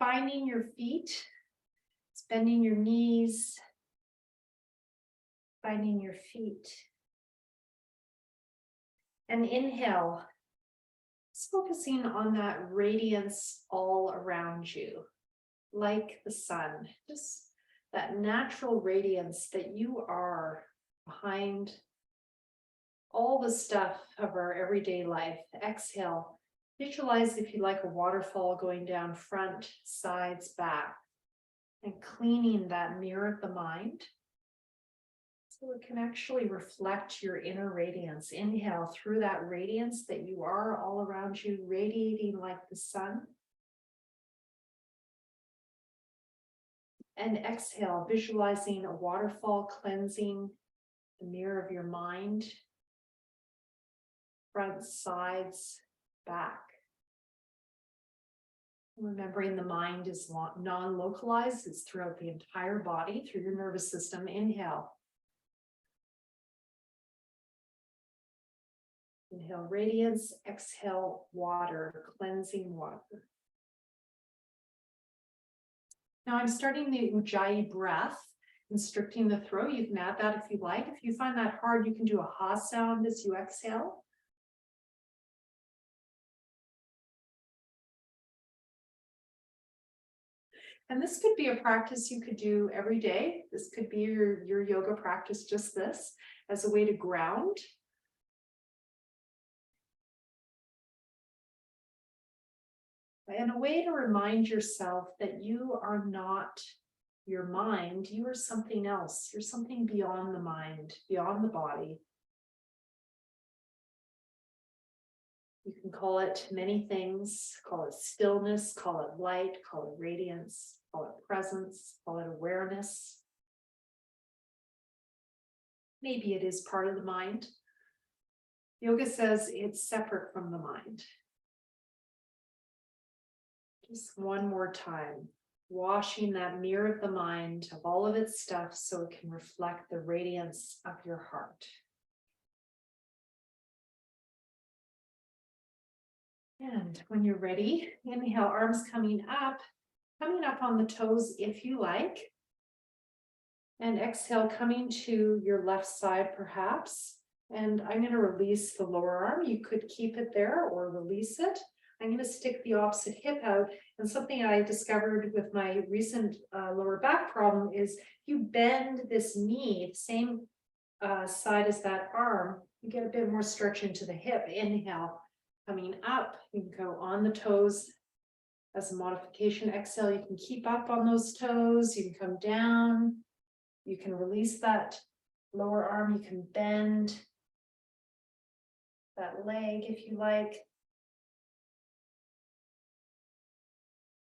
finding your feet, it's bending your knees, finding your feet. And inhale, just focusing on that radiance all around you, like the sun, just that natural radiance that you are behind all the stuff of our everyday life. Exhale, visualize, if you like, a waterfall going down front, sides, back, and cleaning that mirror of the mind so it can actually reflect your inner radiance. Inhale through that radiance that you are all around you, radiating like the sun. And exhale, visualizing a waterfall cleansing the mirror of your mind, front, sides, back. Remembering the mind is non-localized, it's throughout the entire body, through your nervous system. Inhale. Inhale radiance, exhale water, cleansing water. Now I'm starting the Ujjayi breath, constricting the throat. You can add that if you like. If you find that hard, you can do a ha sound as you exhale. And this could be a practice you could do every day. This could be your yoga practice, just this, as a way to ground. And a way to remind yourself that you are not your mind, you are something else. You're something beyond the mind, beyond the body. You can call it many things, call it stillness, call it light, call it radiance, call it presence, call it awareness. Maybe it is part of the mind. Yoga says it's separate from the mind. Just one more time, washing that mirror of the mind of all of its stuff so it can reflect the radiance of your heart. And when you're ready, inhale, arms coming up on the toes if you like. And exhale, coming to your left side perhaps. And I'm going to release the lower arm. You could keep it there or release it. I'm going to stick the opposite hip out. And something I discovered with my recent lower back problem is you bend this knee, the same side as that arm, you get a bit more stretch into the hip. Inhale, coming up, you can go on the toes as a modification. Exhale, you can keep up on those toes. You can come down. You can release that lower arm. You can bend that leg if you like.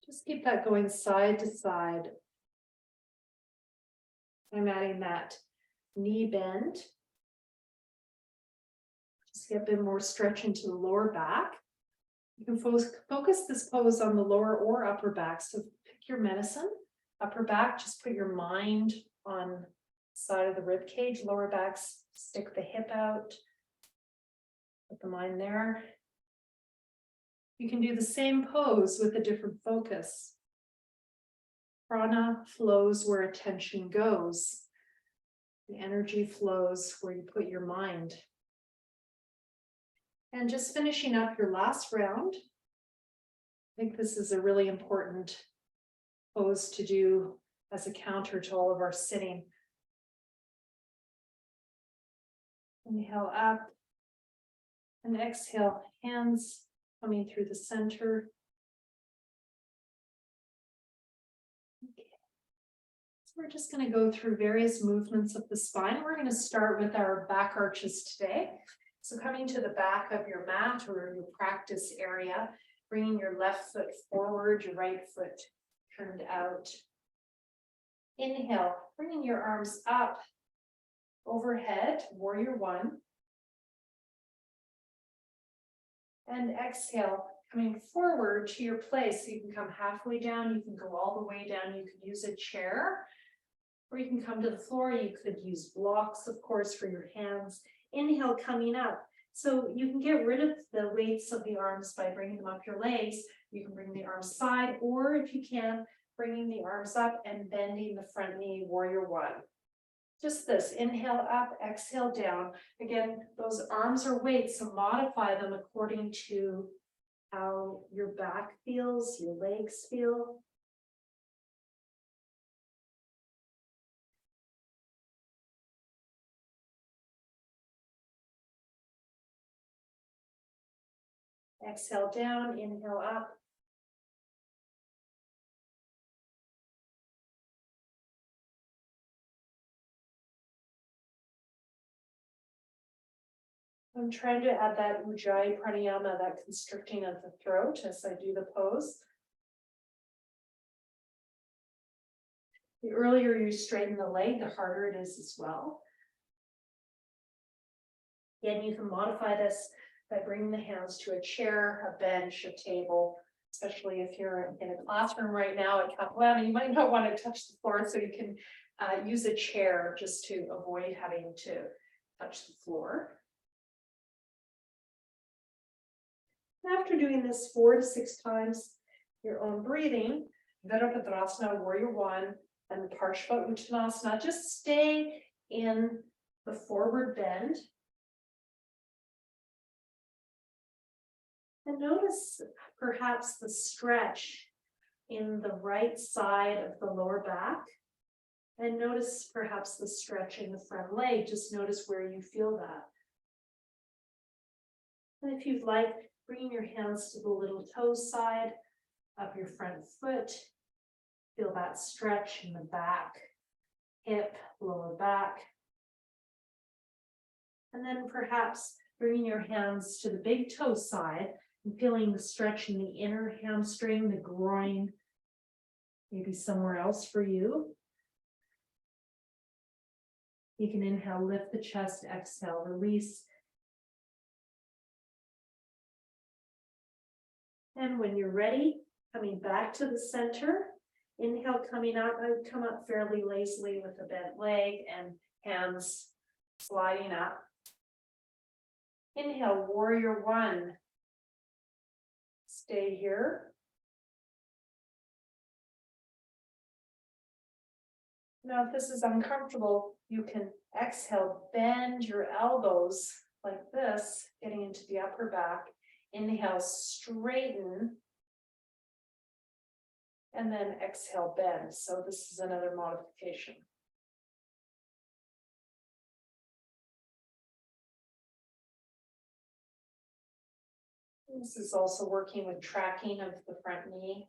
Just keep that going side to side. I'm adding that knee bend. Just get a bit more stretch into the lower back. You can focus this pose on the lower or upper back. So pick your medicine. Upper back, just put your mind on the side of the rib cage. Lower back, stick the hip out. Put the mind there. You can do the same pose with a different focus. Prana flows where attention goes. The energy flows where you put your mind. And just finishing up your last round. I think this is a really important pose to do as a counter to all of our sitting. Inhale up and exhale, hands coming through the center. Okay. So we're just going to go through various movements of the spine. We're going to start with our back arches today. So coming to the back of your mat or your practice area, bringing your left foot forward, your right foot turned out. Inhale, bringing your arms up overhead, warrior one. And exhale, coming forward to your place. So you can come halfway down, you can go all the way down, you can use a chair, or you can come to the floor. You could use blocks, of course, for your hands. Inhale, coming up. So you can get rid of the weights of the arms by bringing them up your legs. You can bring the arms side, or if you can, bringing the arms up and bending the front knee, warrior one. Just this, inhale up, exhale down. Again, those arms are weights, so modify them according to how your back feels, your legs feel. Exhale down, inhale up. I'm trying to add that Ujjayi pranayama, that constricting of the throat as I do the pose. The earlier you straighten the leg, the harder it is as well. Again, you can modify this by bringing the hands to a chair, a bench, a table, especially if you're in a classroom right now at CapU. You might not want to touch the floor, so you can use a chair just to avoid having to touch the floor. After doing this 4 to 6 times, your own breathing, Virabhadrasana, warrior one, and Parshva Uttanasana, just stay in the forward bend. And notice perhaps the stretch in the right side of the lower back. And notice perhaps the stretch in the front leg. Just notice where you feel that. And if you'd like, bringing your hands to the little toe side of your front foot. Feel that stretch in the back, hip, lower back. And then perhaps bringing your hands to the big toe side and feeling the stretch in the inner hamstring, the groin, maybe somewhere else for you. You can inhale, lift the chest, exhale, release. And when you're ready, coming back to the center, inhale, coming up. I would come up fairly lazily with a bent leg and hands sliding up. Inhale, warrior one. Stay here. Now, if this is uncomfortable, you can exhale, bend your elbows like this, getting into the upper back. Inhale, straighten. And then exhale, bend. So this is another modification. This is also working with tracking of the front knee.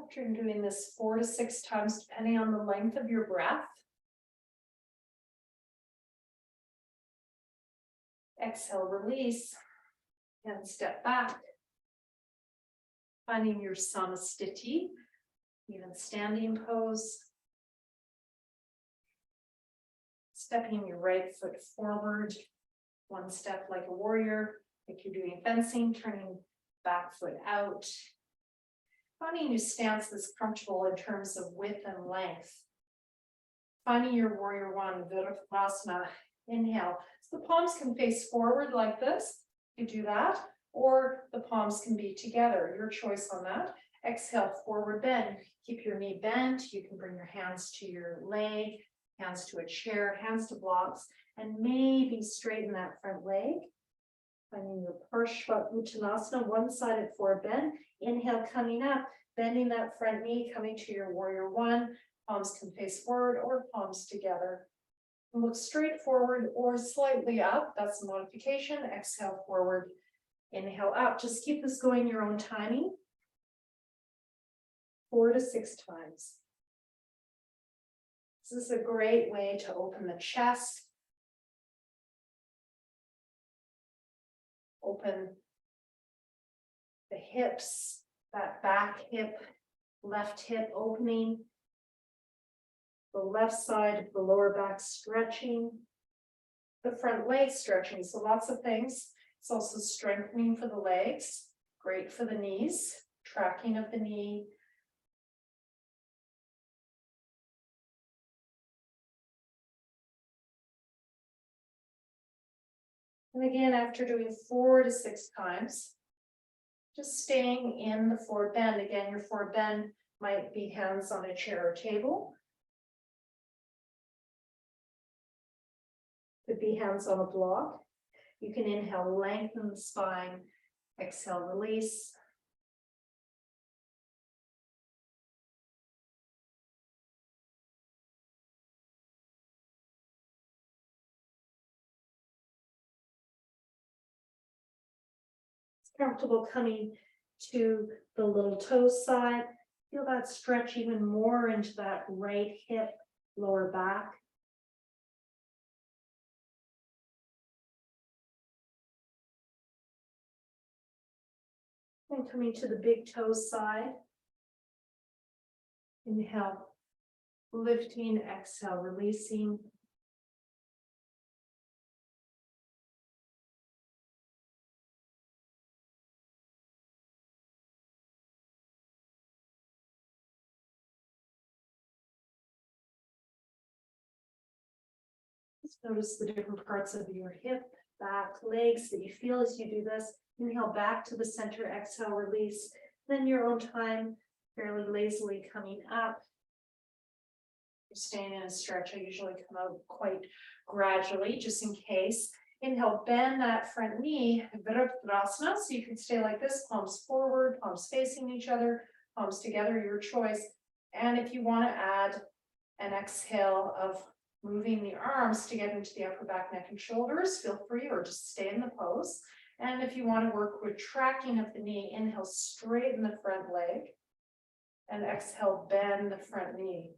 After doing this 4 to 6 times, depending on the length of your breath, exhale, release, and step back. Finding your samastiti, even standing pose. Stepping your right foot forward, 1 step like a warrior. If you're doing fencing, turning back foot out. Finding your stance that's comfortable in terms of width and length. Finding your warrior one, Virabhadrasana. Inhale. So the palms can face forward like this. You do that, or the palms can be together. Your choice on that. Exhale, forward bend. Keep your knee bent. You can bring your hands to your leg, hands to a chair, hands to blocks, and maybe straighten that front leg. Finding your Parshva Uttanasana, one-sided forward bend. Inhale, coming up, bending that front knee, coming to your warrior one. Palms can face forward or palms together. Look straight forward or slightly up. That's a modification. Exhale, forward. Inhale, up. Just keep this going your own timing. 4 to 6 times. This is a great way to open the chest. Open the hips, that back hip, left hip opening. The left side of the lower back stretching. The front leg stretching, so lots of things. It's also strengthening for the legs, great for the knees, tracking of the knee. And again, after doing 4 to 6 times, just staying in the forward bend. Again, your forward bend might be hands on a chair or table. Could be hands on a block. You can inhale, lengthen the spine, exhale, release. It's comfortable coming to the little toe side. Feel that stretch even more into that right hip, lower back. And coming to the big toe side. Inhale, lifting, exhale, releasing. Just notice the different parts of your hip, back, legs that you feel as you do this. Inhale back to the center, exhale, release. Then your own time, fairly lazily coming up. You're staying in a stretch. I usually come out quite gradually, just in case. Inhale, bend that front knee, Virabhadrasana, so you can stay like this, palms forward, palms facing each other, palms together, your choice. And if you want to add an exhale of moving the arms to get into the upper back, neck, and shoulders, feel free, or just stay in the pose. And if you want to work with tracking of the knee, inhale, straighten the front leg, and exhale, bend the front knee.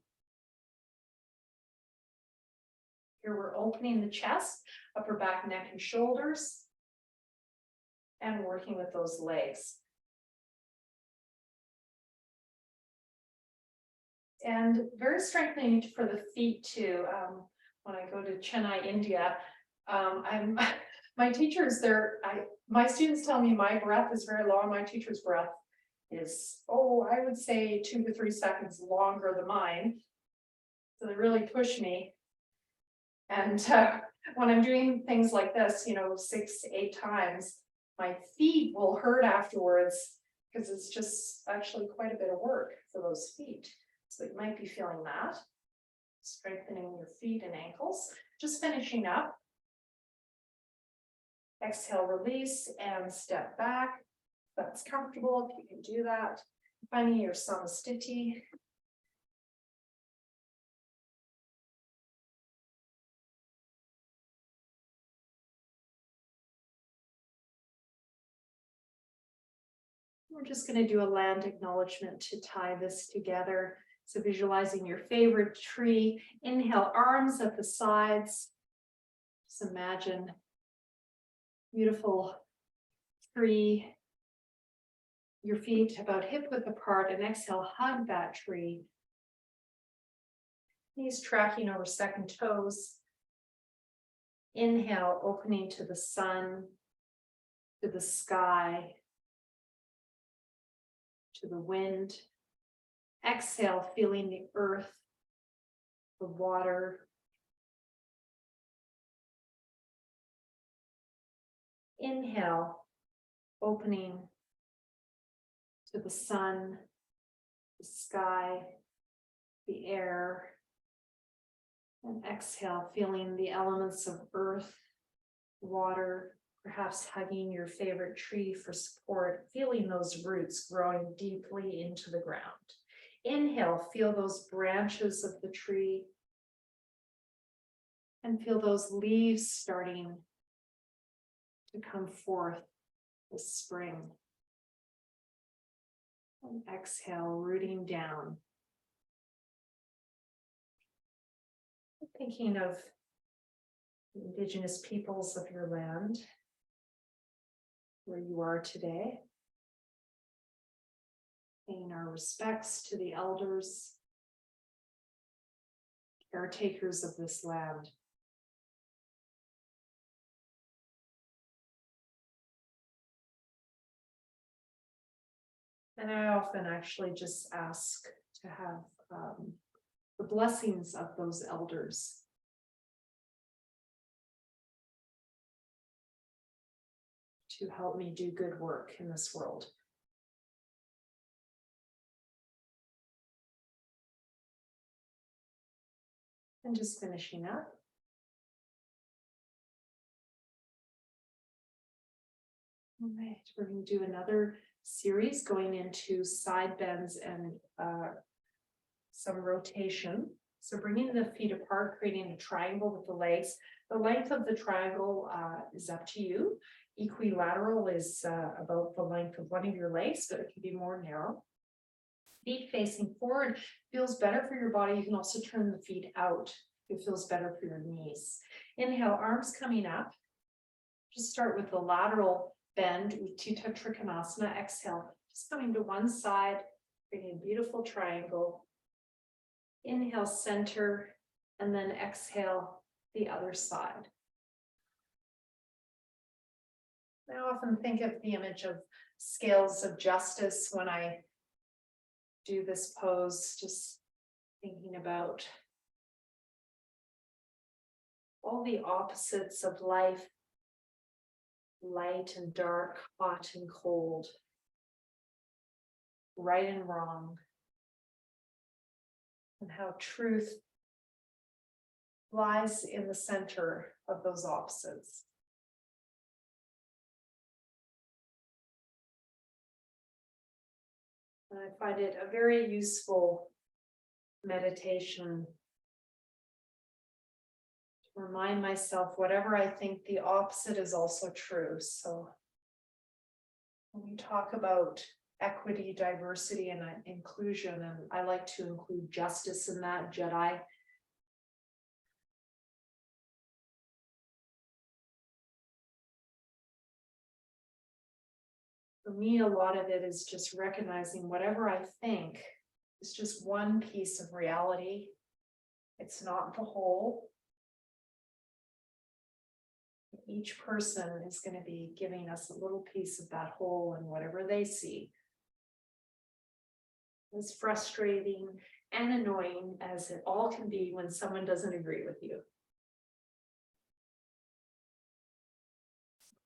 Here we're opening the chest, upper back, neck, and shoulders, and working with those legs. And very strengthening for the feet too. When I go to Chennai, India, my teachers there, my students tell me my breath is very long. My teacher's breath is, I would say 2 to 3 seconds longer than mine. So they really push me. And when I'm doing things like this, 6 to 8 times, my feet will hurt afterwards because it's just actually quite a bit of work for those feet. So you might be feeling that. Strengthening your feet and ankles. Just finishing up. Exhale, release, and step back. If that's comfortable, if you can do that. Finding your samastiti. We're just going to do a land acknowledgement to tie this together. So visualizing your favorite tree. Inhale, arms at the sides. Just imagine beautiful tree. Your feet about hip width apart, and exhale, hug that tree. Knees tracking over second toes. Inhale, opening to the sun, to the sky, to the wind. Exhale, feeling the earth, the water. Inhale, opening to the sun, the sky, the air. And exhale, feeling the elements of earth, water, perhaps hugging your favorite tree for support, feeling those roots growing deeply into the ground. Inhale, feel those branches of the tree and feel those leaves starting to come forth this spring. And exhale, rooting down. Thinking of the indigenous peoples of your land, where you are today. Paying our respects to the elders, caretakers of this land. And I often actually just ask to have the blessings of those elders. to help me do good work in this world. And just finishing up. All right, we're going to do another series going into side bends and some rotation. So bringing the feet apart, creating a triangle with the legs. The length of the triangle is up to you. Equilateral is about the length of one of your legs, but it can be more narrow. Feet facing forward feels better for your body. You can also turn the feet out. It feels better for your knees. Inhale, arms coming up. Just start with the lateral bend, Utthita Trikonasana. Exhale, just coming to one side, creating a beautiful triangle. Inhale, center, and then exhale the other side. I often think of the image of scales of justice when I do this pose, just thinking about all the opposites of life, light and dark, hot and cold, right and wrong, and how truth lies in the center of those opposites. And I find it a very useful meditation to remind myself, whatever I think, the opposite is also true. So when we talk about equity, diversity, and inclusion, and I like to include justice in that, Jedi. For me, a lot of it is just recognizing whatever I think is just one piece of reality. It's not the whole. Each person is going to be giving us a little piece of that whole, and whatever they see, as frustrating and annoying as it all can be when someone doesn't agree with you.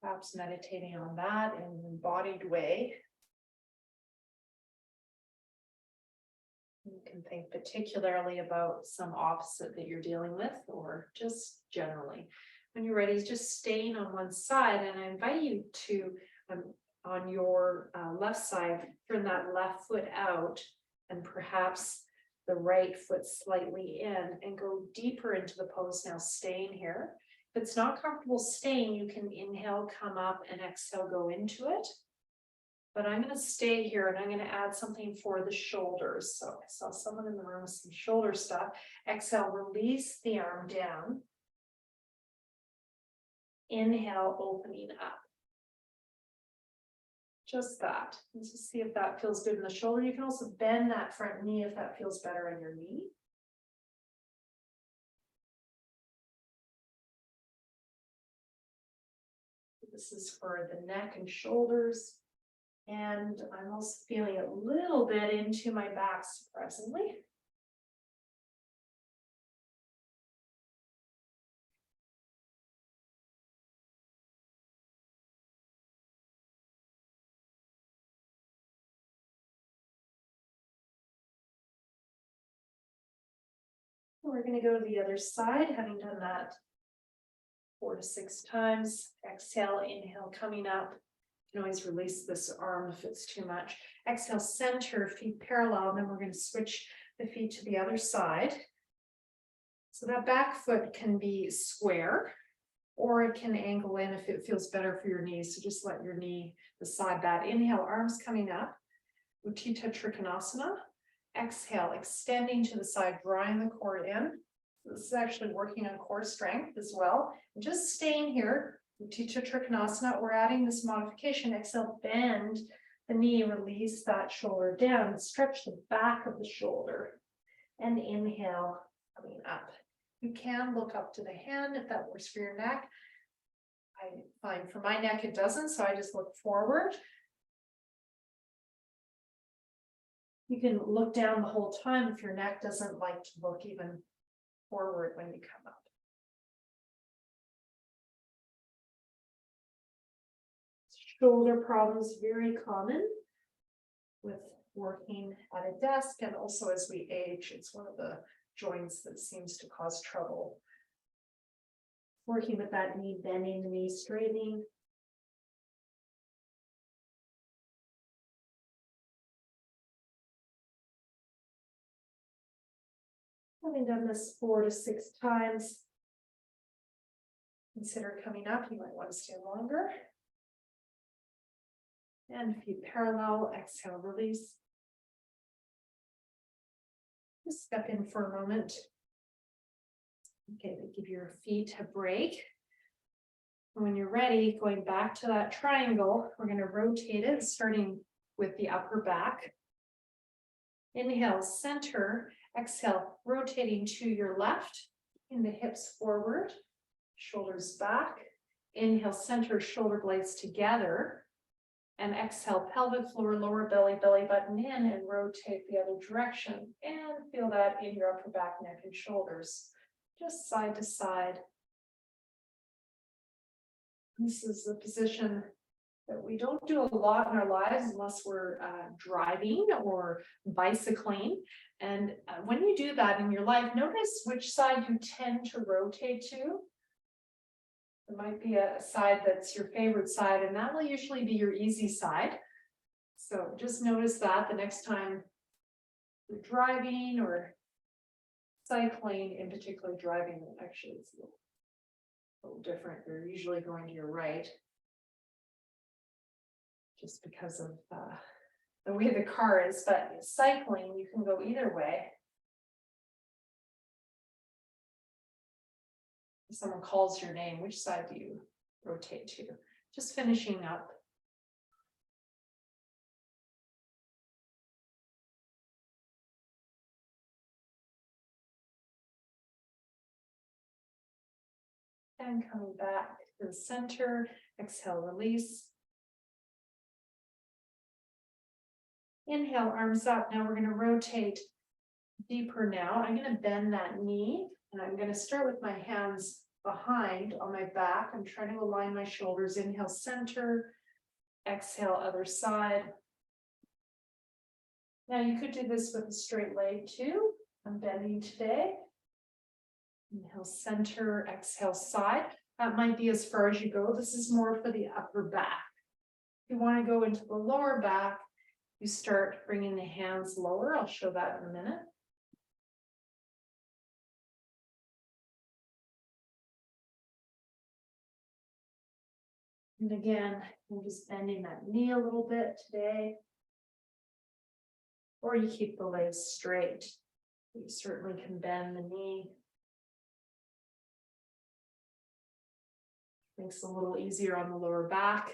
Perhaps meditating on that in an embodied way. You can think particularly about some opposite that you're dealing with, or just generally. When you're ready, just staying on one side, and I invite you to, on your left side, turn that left foot out, and perhaps the right foot slightly in, and go deeper into the pose now, staying here. If it's not comfortable staying, you can inhale, come up, and exhale, go into it. But I'm going to stay here, and I'm going to add something for the shoulders. So I saw someone in the room with some shoulder stuff. Exhale, release the arm down. Inhale, opening up. Just that. Let's just see if that feels good in the shoulder. You can also bend that front knee if that feels better on your knee. This is for the neck and shoulders. And I'm also feeling a little bit into my back surprisingly. We're going to go to the other side, having done that 4 to 6 times. Exhale, inhale, coming up. You can always release this arm if it's too much. Exhale, center, feet parallel, and then we're going to switch the feet to the other side. So that back foot can be square, or it can angle in if it feels better for your knees. So just let your knee decide that. Inhale, arms coming up. Utthita Trikonasana. Exhale, extending to the side, drawing the core in. This is actually working on core strength as well. And just staying here, Utthita Trikonasana, we're adding this modification. Exhale, bend the knee, release that shoulder down, and stretch the back of the shoulder. And inhale, coming up. You can look up to the hand if that works for your neck. I find for my neck it doesn't, so I just look forward. You can look down the whole time if your neck doesn't like to look even forward when you come up. Shoulder problems very common with working at a desk, and also as we age, it's one of the joints that seems to cause trouble. Working with that knee bending, the knee straightening. Having done this 4 to 6 times, consider coming up. You might want to stay longer. And if you parallel, exhale, release. Just step in for a moment. Okay, give your feet a break. When you're ready, going back to that triangle, we're going to rotate it, starting with the upper back. Inhale, center. Exhale, rotating to your left, in the hips forward, shoulders back. Inhale, center, shoulder blades together. And exhale, pelvic floor, lower belly, belly button in, and rotate the other direction. And feel that in your upper back, neck, and shoulders. Just side to side. This is the position that we don't do a lot in our lives unless we're driving or bicycling. And when you do that in your life, notice which side you tend to rotate to. There might be a side that's your favorite side, and that will usually be your easy side. So just notice that the next time you're driving or cycling, in particular driving, actually it's a little different. You're usually going to your right, just because of the way the car is, but cycling, you can go either way. If someone calls your name, which side do you rotate to? Just finishing up. And coming back to the center, exhale, release. Inhale, arms up. Now we're going to rotate deeper now. I'm going to bend that knee, and I'm going to start with my hands behind on my back. I'm trying to align my shoulders. Inhale, center. Exhale, other side. Now you could do this with a straight leg too. I'm bending today. Inhale, center. Exhale, side. That might be as far as you go. This is more for the upper back. If you want to go into the lower back, you start bringing the hands lower. I'll show that in a minute. And again, I'm just bending that knee a little bit today. Or you keep the legs straight. You certainly can bend the knee. Makes it a little easier on the lower back.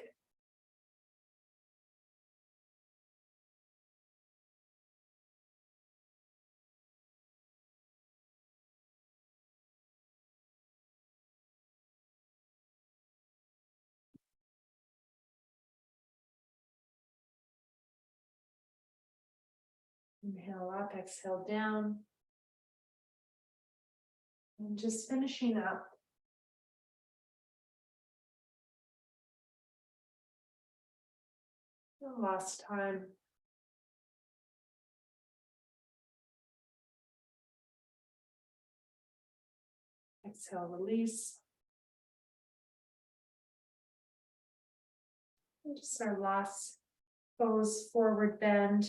Inhale up, exhale down. And just finishing up. The last time. Exhale, release. And just our last pose, forward bend.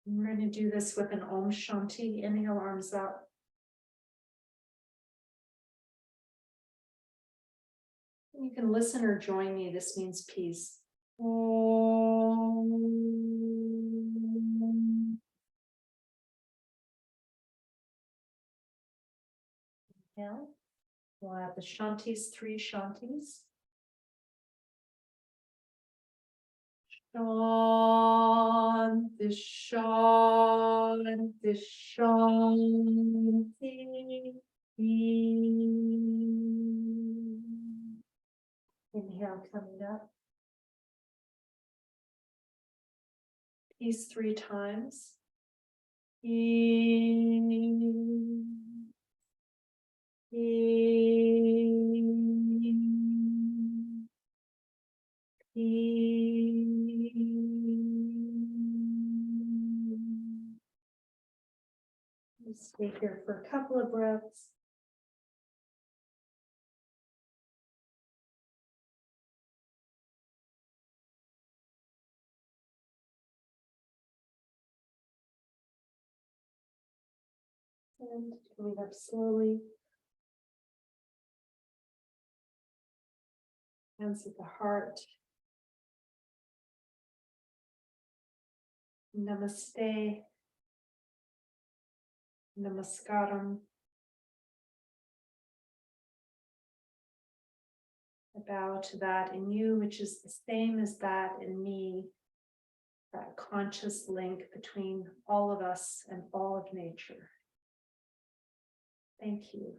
We're going to do this with an Om Shanti. Inhale, arms up. You can listen or join me. This means peace. Om. Inhale. We'll have the Shantis, 3 Shantis. Shanti, Shanti, Shanti. Inhale, coming up. Peace 3 times. Peace. Stay here for a couple of breaths. And coming up slowly. Hands at the heart. Namaste. Namaskaram. I bow to that in you, which is the same as that in me. That conscious link between all of us and all of nature. Thank you.